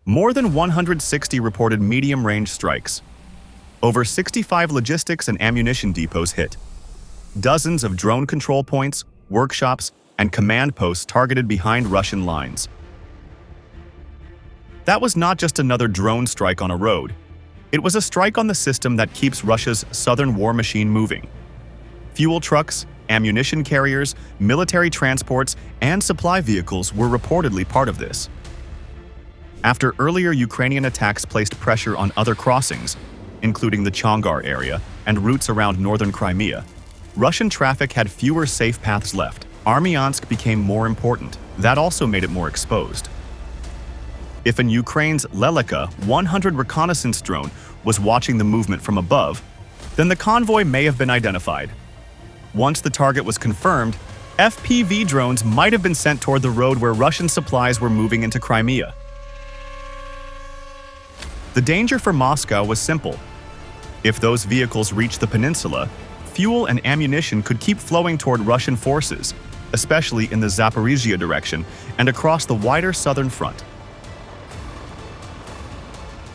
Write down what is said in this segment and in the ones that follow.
More than 160 reported medium-range strikes. Over 65 logistics and ammunition depots hit. Dozens of drone control points, workshops, and command posts targeted behind Russian lines. That was not just another drone strike on a road. It was a strike on the system that keeps Russia's southern war machine moving. Fuel trucks, ammunition carriers, military transports, and supply vehicles were reportedly part of this. After earlier Ukrainian attacks placed pressure on other crossings, including the Chongar area and routes around northern Crimea, Russian traffic had fewer safe paths left. Armyansk became more important. That also made it more exposed. If in Ukraine's Lelika 100 reconnaissance drone was watching the movement from above, then the convoy may have been identified. Once the target was confirmed, FPV drones might have been sent toward the road where Russian supplies were moving into Crimea. The danger for Moscow was simple. If those vehicles reached the peninsula, fuel and ammunition could keep flowing toward Russian forces, especially in the Zaporizhia direction and across the wider southern front.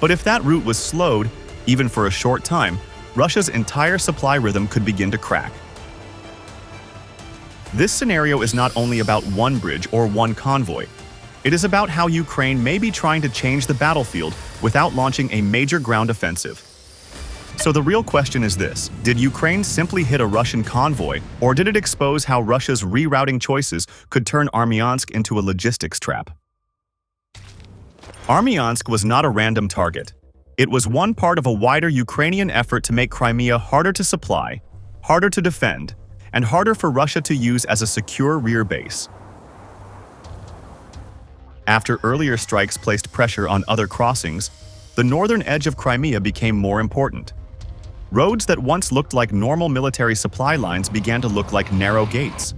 But if that route was slowed, even for a short time, Russia's entire supply rhythm could begin to crack. This scenario is not only about one bridge or one convoy. It is about how Ukraine may be trying to change the battlefield without launching a major ground offensive. So the real question is this: did Ukraine simply hit a Russian convoy, or did it expose how Russia's rerouting choices could turn Armyansk into a logistics trap? Armyansk was not a random target. It was one part of a wider Ukrainian effort to make Crimea harder to supply, harder to defend, and harder for Russia to use as a secure rear base. After earlier strikes placed pressure on other crossings, the northern edge of Crimea became more important. Roads that once looked like normal military supply lines began to look like narrow gates.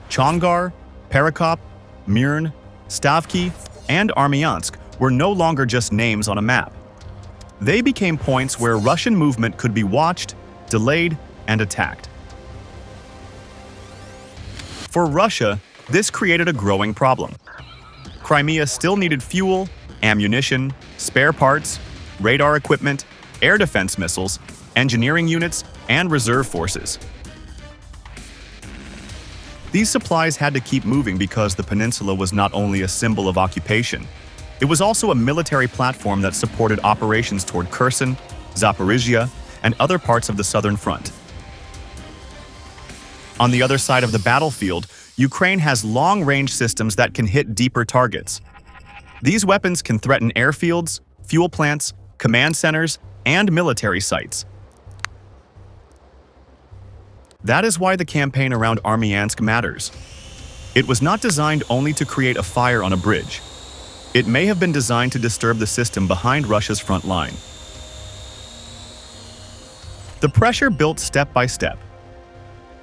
Chongar, Perekop, Myrn, Stavki, and Armyansk were no longer just names on a map. They became points where Russian movement could be watched, delayed, and attacked. For Russia, this created a growing problem. Crimea still needed fuel, ammunition, spare parts, radar equipment, air defense missiles, engineering units, and reserve forces. These supplies had to keep moving because the peninsula was not only a symbol of occupation, it was also a military platform that supported operations toward Kherson, Zaporizhia, and other parts of the southern front. On the other side of the battlefield, Ukraine has long-range systems that can hit deeper targets. These weapons can threaten airfields, fuel plants, command centers, and military sites. That is why the campaign around Armyansk matters. It was not designed only to create a fire on a bridge. It may have been designed to disturb the system behind Russia's front line. The pressure built step by step.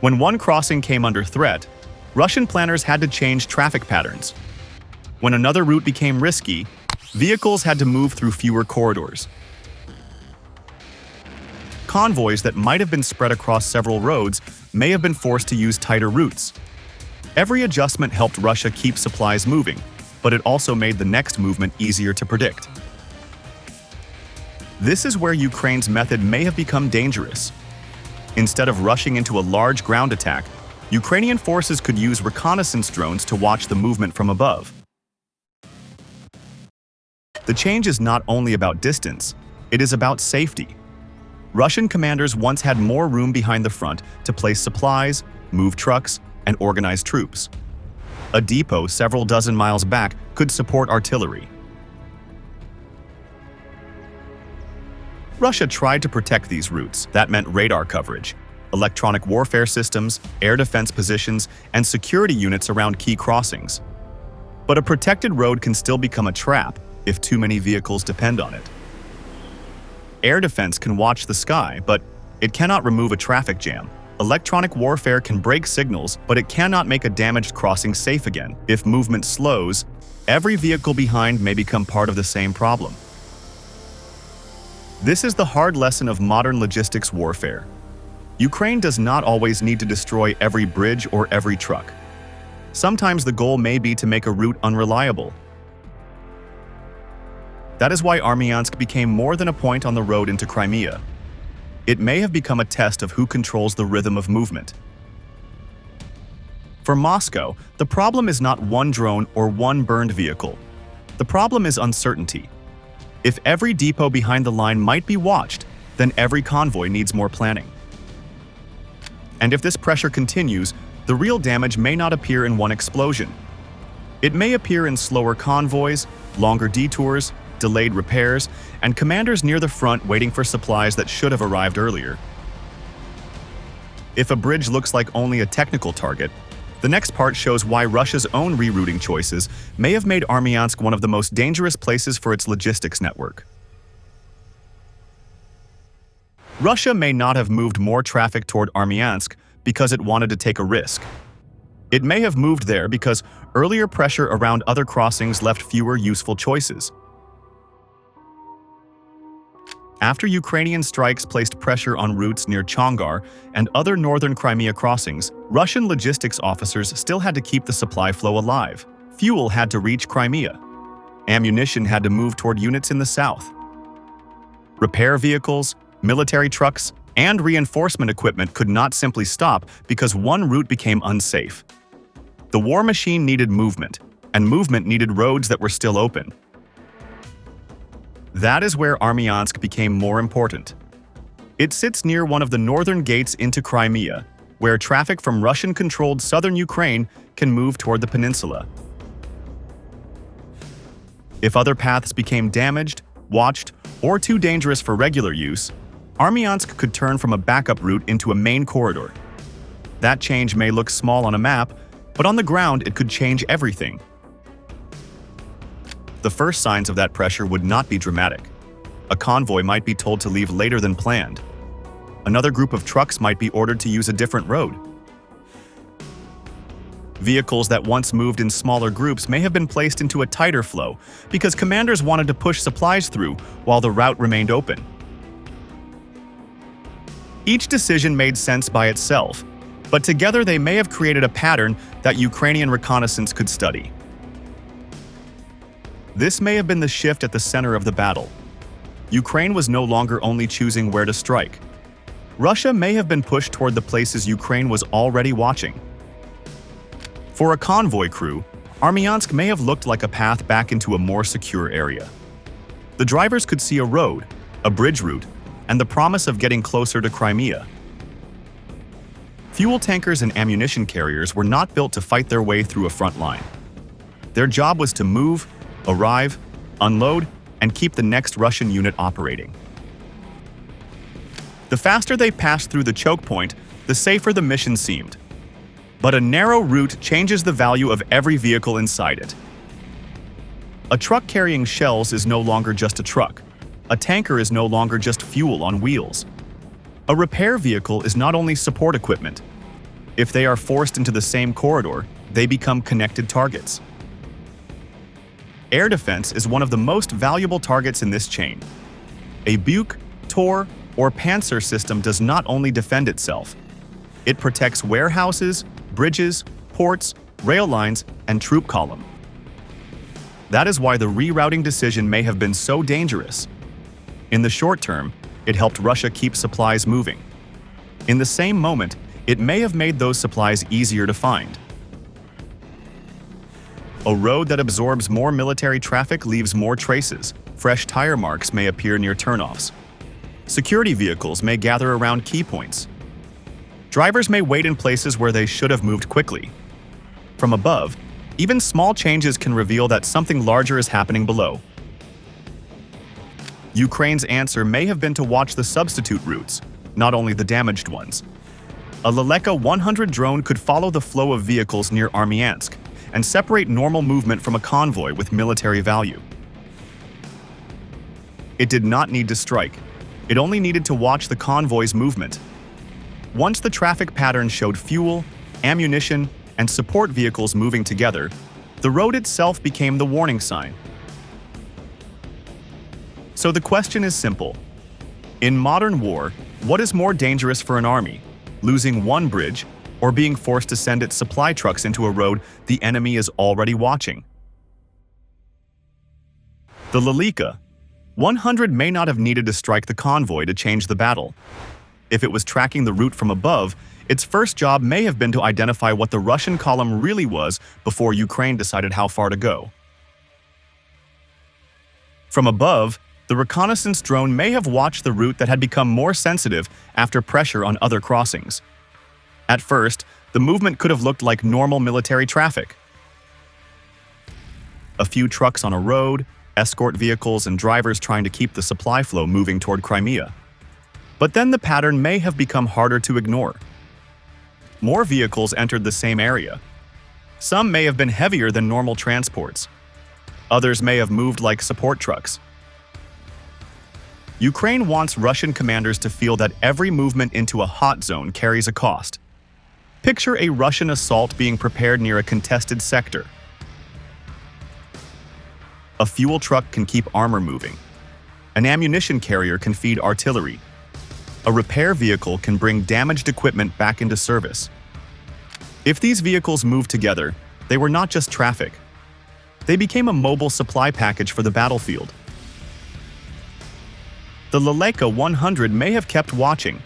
When one crossing came under threat, Russian planners had to change traffic patterns. When another route became risky, vehicles had to move through fewer corridors. Convoys that might have been spread across several roads may have been forced to use tighter routes. Every adjustment helped Russia keep supplies moving, but it also made the next movement easier to predict. This is where Ukraine's method may have become dangerous. Instead of rushing into a large ground attack, Ukrainian forces could use reconnaissance drones to watch the movement from above. The change is not only about distance, it is about safety. Russian commanders once had more room behind the front to place supplies, move trucks, and organize troops. A depot several dozen miles back could support artillery. Russia tried to protect these routes. That meant radar coverage, electronic warfare systems, air defense positions, and security units around key crossings. But a protected road can still become a trap if too many vehicles depend on it. Air defense can watch the sky, but it cannot remove a traffic jam. Electronic warfare can break signals, but it cannot make a damaged crossing safe again. If movement slows, every vehicle behind may become part of the same problem. This is the hard lesson of modern logistics warfare. Ukraine does not always need to destroy every bridge or every truck. Sometimes the goal may be to make a route unreliable. That is why Armyansk became more than a point on the road into Crimea. It may have become a test of who controls the rhythm of movement. For Moscow, the problem is not one drone or one burned vehicle. The problem is uncertainty. If every depot behind the line might be watched, then every convoy needs more planning. And if this pressure continues, the real damage may not appear in one explosion. It may appear in slower convoys, longer detours, delayed repairs, and commanders near the front waiting for supplies that should have arrived earlier. If a bridge looks like only a technical target, the next part shows why Russia's own rerouting choices may have made Armyansk one of the most dangerous places for its logistics network. Russia may not have moved more traffic toward Armyansk because it wanted to take a risk. It may have moved there because earlier pressure around other crossings left fewer useful choices. After Ukrainian strikes placed pressure on routes near Chongar and other northern Crimea crossings, Russian logistics officers still had to keep the supply flow alive. Fuel had to reach Crimea. Ammunition had to move toward units in the south. Repair vehicles, military trucks, and reinforcement equipment could not simply stop because one route became unsafe. The war machine needed movement, and movement needed roads that were still open. That is where Armyansk became more important. It sits near one of the northern gates into Crimea, where traffic from Russian-controlled southern Ukraine can move toward the peninsula. If other paths became damaged, watched, or too dangerous for regular use, Armyansk could turn from a backup route into a main corridor. That change may look small on a map, but on the ground it could change everything. The first signs of that pressure would not be dramatic. A convoy might be told to leave later than planned. Another group of trucks might be ordered to use a different road. Vehicles that once moved in smaller groups may have been placed into a tighter flow because commanders wanted to push supplies through while the route remained open. Each decision made sense by itself, but together they may have created a pattern that Ukrainian reconnaissance could study. This may have been the shift at the center of the battle. Ukraine was no longer only choosing where to strike. Russia may have been pushed toward the places Ukraine was already watching. For a convoy crew, Armyansk may have looked like a path back into a more secure area. The drivers could see a road, a bridge route, and the promise of getting closer to Crimea. Fuel tankers and ammunition carriers were not built to fight their way through a front line. Their job was to move, arrive, unload, and keep the next Russian unit operating. The faster they passed through the choke point, the safer the mission seemed. But a narrow route changes the value of every vehicle inside it. A truck carrying shells is no longer just a truck. A tanker is no longer just fuel on wheels. A repair vehicle is not only support equipment. If they are forced into the same corridor, they become connected targets. Air defense is one of the most valuable targets in this chain. A Buk, Tor, or Panzer system does not only defend itself. It protects warehouses, bridges, ports, rail lines, and troop column. That is why the rerouting decision may have been so dangerous. In the short term, it helped Russia keep supplies moving. In the same moment, it may have made those supplies easier to find. A road that absorbs more military traffic leaves more traces. Fresh tire marks may appear near turnoffs. Security vehicles may gather around key points. Drivers may wait in places where they should have moved quickly. From above, even small changes can reveal that something larger is happening below. Ukraine's answer may have been to watch the substitute routes, not only the damaged ones. A Leleka 100 drone could follow the flow of vehicles near Armyansk and separate normal movement from a convoy with military value. It did not need to strike. It only needed to watch the convoy's movement. Once the traffic pattern showed fuel, ammunition, and support vehicles moving together, the road itself became the warning sign. So the question is simple. In modern war, what is more dangerous for an army? Losing one bridge, or being forced to send its supply trucks into a road the enemy is already watching. The Lelika 100 may not have needed to strike the convoy to change the battle. If it was tracking the route from above, its first job may have been to identify what the Russian column really was before Ukraine decided how far to go. From above, the reconnaissance drone may have watched the route that had become more sensitive after pressure on other crossings. At first, the movement could have looked like normal military traffic. A few trucks on a road, escort vehicles, and drivers trying to keep the supply flow moving toward Crimea. But then the pattern may have become harder to ignore. More vehicles entered the same area. Some may have been heavier than normal transports. Others may have moved like support trucks. Ukraine wants Russian commanders to feel that every movement into a hot zone carries a cost. Picture a Russian assault being prepared near a contested sector. A fuel truck can keep armor moving. An ammunition carrier can feed artillery. A repair vehicle can bring damaged equipment back into service. If these vehicles moved together, they were not just traffic. They became a mobile supply package for the battlefield. The Lelika 100 may have kept watching.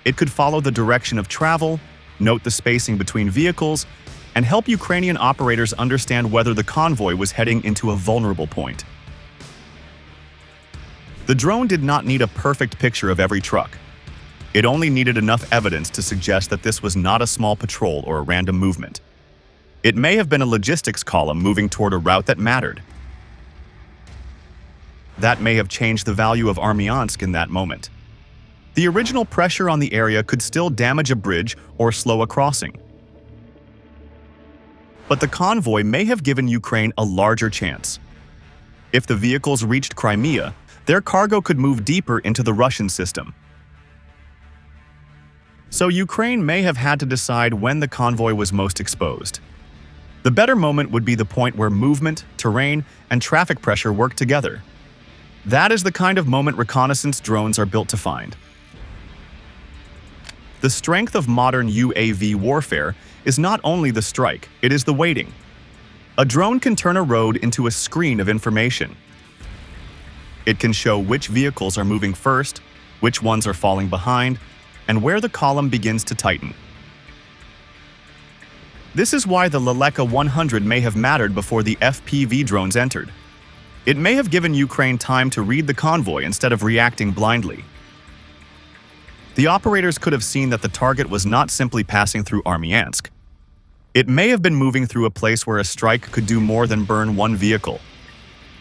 It could follow the direction of travel, note the spacing between vehicles, and help Ukrainian operators understand whether the convoy was heading into a vulnerable point. The drone did not need a perfect picture of every truck. It only needed enough evidence to suggest that this was not a small patrol or a random movement. It may have been a logistics column moving toward a route that mattered. That may have changed the value of Armyansk in that moment. The original pressure on the area could still damage a bridge or slow a crossing. But the convoy may have given Ukraine a larger chance. If the vehicles reached Crimea, their cargo could move deeper into the Russian system. So Ukraine may have had to decide when the convoy was most exposed. The better moment would be the point where movement, terrain, and traffic pressure work together. That is the kind of moment reconnaissance drones are built to find. The strength of modern UAV warfare is not only the strike, it is the waiting. A drone can turn a road into a screen of information. It can show which vehicles are moving first, which ones are falling behind, and where the column begins to tighten. This is why the Lelika 100 may have mattered before the FPV drones entered. It may have given Ukraine time to read the convoy instead of reacting blindly. The operators could have seen that the target was not simply passing through Armyansk. It may have been moving through a place where a strike could do more than burn one vehicle.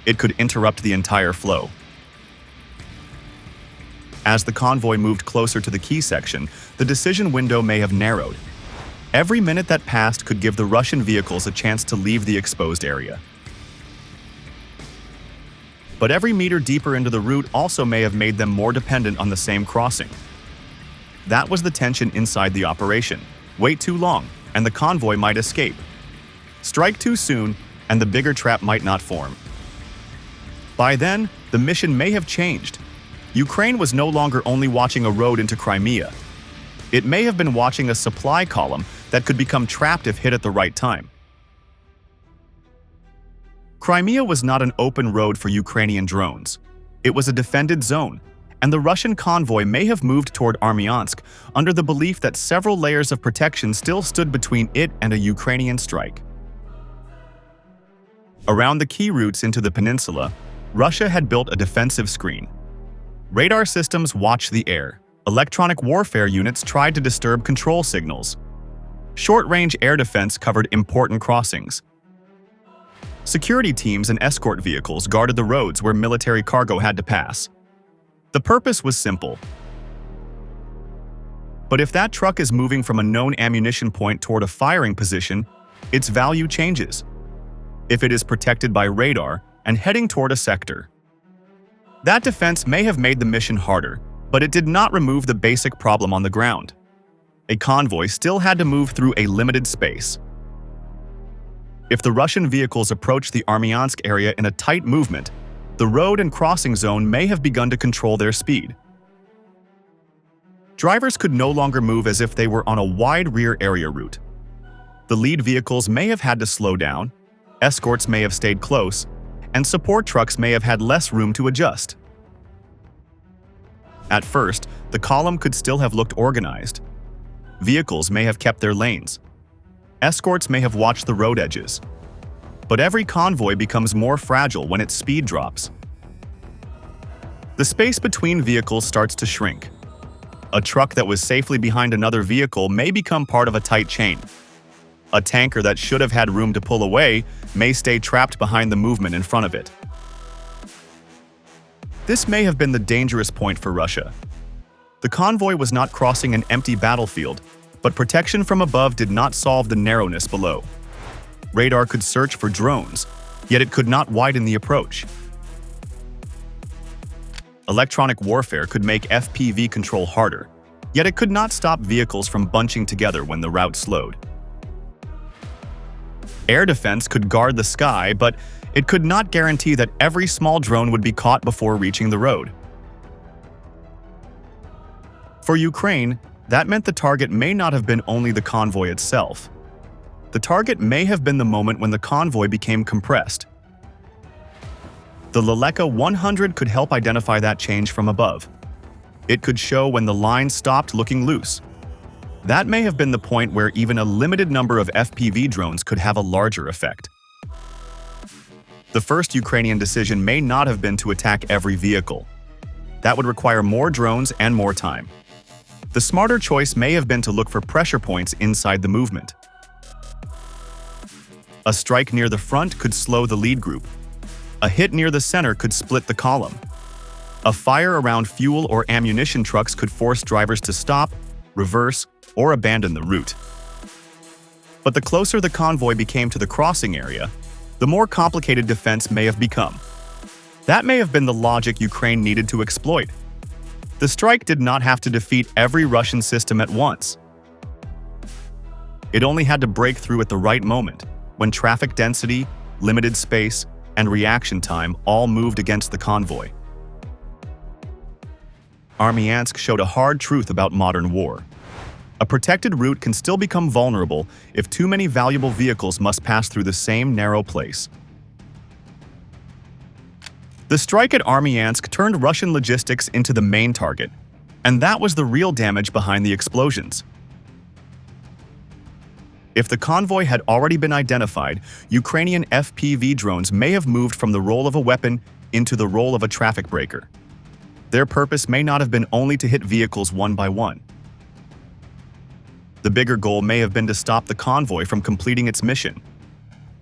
It could interrupt the entire flow. As the convoy moved closer to the key section, the decision window may have narrowed. Every minute that passed could give the Russian vehicles a chance to leave the exposed area. But every meter deeper into the route also may have made them more dependent on the same crossing. That was the tension inside the operation. Wait too long, and the convoy might escape. Strike too soon, and the bigger trap might not form. By then, the mission may have changed. Ukraine was no longer only watching a road into Crimea. It may have been watching a supply column that could become trapped if hit at the right time. Crimea was not an open road for Ukrainian drones. It was a defended zone, and the Russian convoy may have moved toward Armyansk under the belief that several layers of protection still stood between it and a Ukrainian strike. Around the key routes into the peninsula, Russia had built a defensive screen. Radar systems watched the air. Electronic warfare units tried to disturb control signals. Short-range air defense covered important crossings. Security teams and escort vehicles guarded the roads where military cargo had to pass. The purpose was simple. But if that truck is moving from a known ammunition point toward a firing position, its value changes. If it is protected by radar and heading toward a sector. That defense may have made the mission harder, but it did not remove the basic problem on the ground. A convoy still had to move through a limited space. If the Russian vehicles approached the Armyansk area in a tight movement, the road and crossing zone may have begun to control their speed. Drivers could no longer move as if they were on a wide rear area route. The lead vehicles may have had to slow down, escorts may have stayed close, and support trucks may have had less room to adjust. At first, the column could still have looked organized. Vehicles may have kept their lanes. Escorts may have watched the road edges. But every convoy becomes more fragile when its speed drops. The space between vehicles starts to shrink. A truck that was safely behind another vehicle may become part of a tight chain. A tanker that should have had room to pull away may stay trapped behind the movement in front of it. This may have been the dangerous point for Russia. The convoy was not crossing an empty battlefield, but protection from above did not solve the narrowness below. Radar could search for drones, yet it could not widen the approach. Electronic warfare could make FPV control harder, yet it could not stop vehicles from bunching together when the route slowed. Air defense could guard the sky, but it could not guarantee that every small drone would be caught before reaching the road. For Ukraine, that meant the target may not have been only the convoy itself. The target may have been the moment when the convoy became compressed. The Leleka 100 could help identify that change from above. It could show when the line stopped looking loose. That may have been the point where even a limited number of FPV drones could have a larger effect. The first Ukrainian decision may not have been to attack every vehicle. That would require more drones and more time. The smarter choice may have been to look for pressure points inside the movement. A strike near the front could slow the lead group. A hit near the center could split the column. A fire around fuel or ammunition trucks could force drivers to stop, reverse, or abandon the route. But the closer the convoy became to the crossing area, the more complicated defense may have become. That may have been the logic Ukraine needed to exploit. The strike did not have to defeat every Russian system at once. It only had to break through at the right moment, when traffic density, limited space, and reaction time all moved against the convoy. Armyansk showed a hard truth about modern war. A protected route can still become vulnerable if too many valuable vehicles must pass through the same narrow place. The strike at Armyansk turned Russian logistics into the main target, and that was the real damage behind the explosions. If the convoy had already been identified, Ukrainian FPV drones may have moved from the role of a weapon into the role of a traffic breaker. Their purpose may not have been only to hit vehicles one by one. The bigger goal may have been to stop the convoy from completing its mission.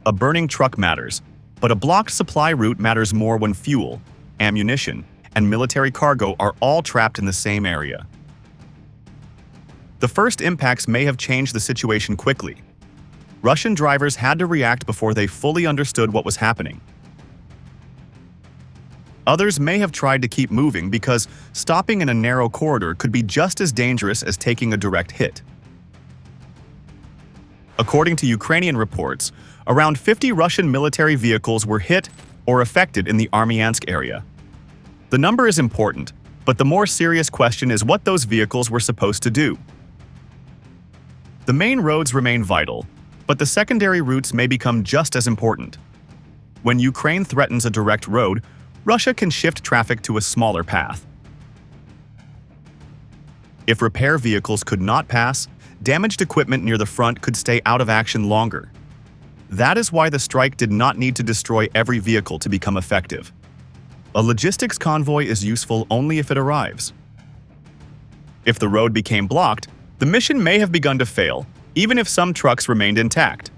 A burning truck matters, but a blocked supply route matters more when fuel, ammunition, and military cargo are all trapped in the same area. The first impacts may have changed the situation quickly. Russian drivers had to react before they fully understood what was happening. Others may have tried to keep moving because stopping in a narrow corridor could be just as dangerous as taking a direct hit. According to Ukrainian reports, around 50 Russian military vehicles were hit or affected in the Armyansk area. The number is important, but the more serious question is what those vehicles were supposed to do. The main roads remain vital, but the secondary routes may become just as important. When Ukraine threatens a direct road, Russia can shift traffic to a smaller path. If repair vehicles could not pass, damaged equipment near the front could stay out of action longer. That is why the strike did not need to destroy every vehicle to become effective. A logistics convoy is useful only if it arrives. If the road became blocked, the mission may have begun to fail, even if some trucks remained intact.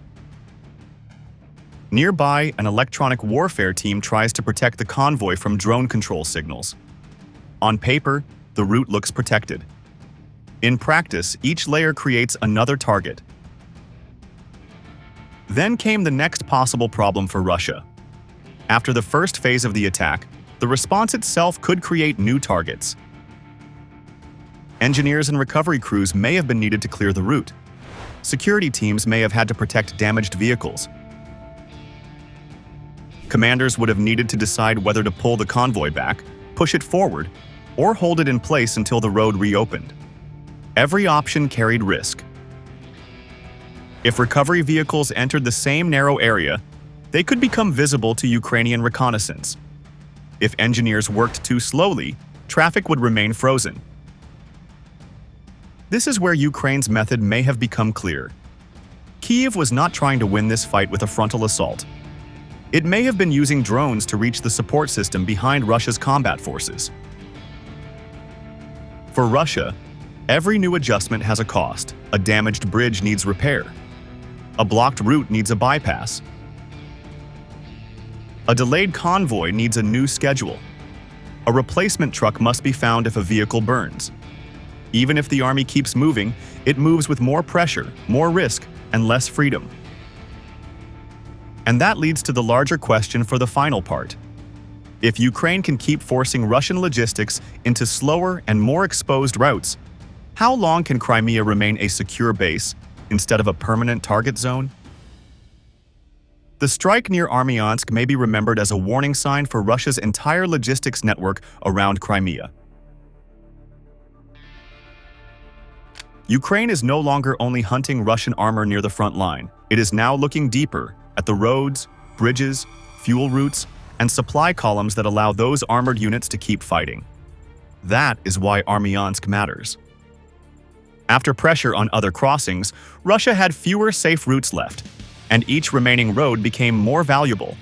Nearby, an electronic warfare team tries to protect the convoy from drone control signals. On paper, the route looks protected. In practice, each layer creates another target. Then came the next possible problem for Russia. After the first phase of the attack, the response itself could create new targets. Engineers and recovery crews may have been needed to clear the route. Security teams may have had to protect damaged vehicles. Commanders would have needed to decide whether to pull the convoy back, push it forward, or hold it in place until the road reopened. Every option carried risk. If recovery vehicles entered the same narrow area, they could become visible to Ukrainian reconnaissance. If engineers worked too slowly, traffic would remain frozen. This is where Ukraine's method may have become clear. Kyiv was not trying to win this fight with a frontal assault. It may have been using drones to reach the support system behind Russia's combat forces. For Russia, every new adjustment has a cost. A damaged bridge needs repair. A blocked route needs a bypass. A delayed convoy needs a new schedule. A replacement truck must be found if a vehicle burns. Even if the army keeps moving, it moves with more pressure, more risk, and less freedom. And that leads to the larger question for the final part. If Ukraine can keep forcing Russian logistics into slower and more exposed routes, how long can Crimea remain a secure base instead of a permanent target zone? The strike near Armyansk may be remembered as a warning sign for Russia's entire logistics network around Crimea. Ukraine is no longer only hunting Russian armor near the front line. It is now looking deeper at the roads, bridges, fuel routes, and supply columns that allow those armored units to keep fighting. That is why Armyansk matters. After pressure on other crossings, Russia had fewer safe routes left, and each remaining road became more valuable.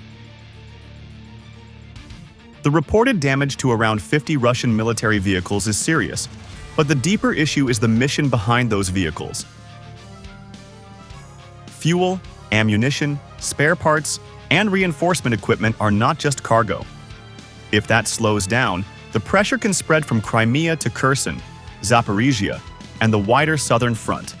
The reported damage to around 50 Russian military vehicles is serious, but the deeper issue is the mission behind those vehicles. Fuel, ammunition, spare parts, and reinforcement equipment are not just cargo. If that slows down, the pressure can spread from Crimea to Kherson, Zaporizhia, and the wider southern front.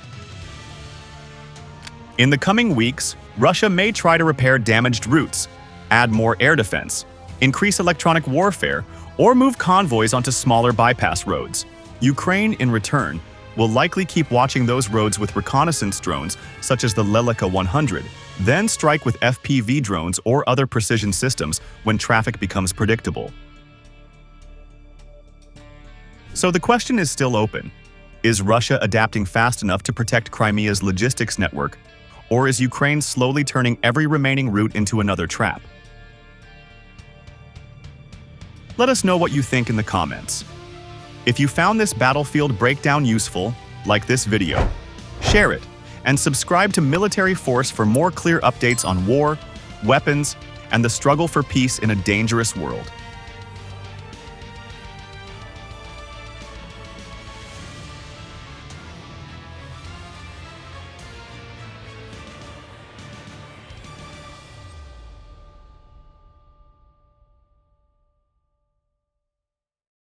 In the coming weeks, Russia may try to repair damaged routes, add more air defense, increase electronic warfare, or move convoys onto smaller bypass roads. Ukraine, in return, will likely keep watching those roads with reconnaissance drones such as the Lelika 100, then strike with FPV drones or other precision systems when traffic becomes predictable. So the question is still open. Is Russia adapting fast enough to protect Crimea's logistics network, or is Ukraine slowly turning every remaining route into another trap? Let us know what you think in the comments. If you found this battlefield breakdown useful, like this video, share it, and subscribe to Military Force for more clear updates on war, weapons, and the struggle for peace in a dangerous world.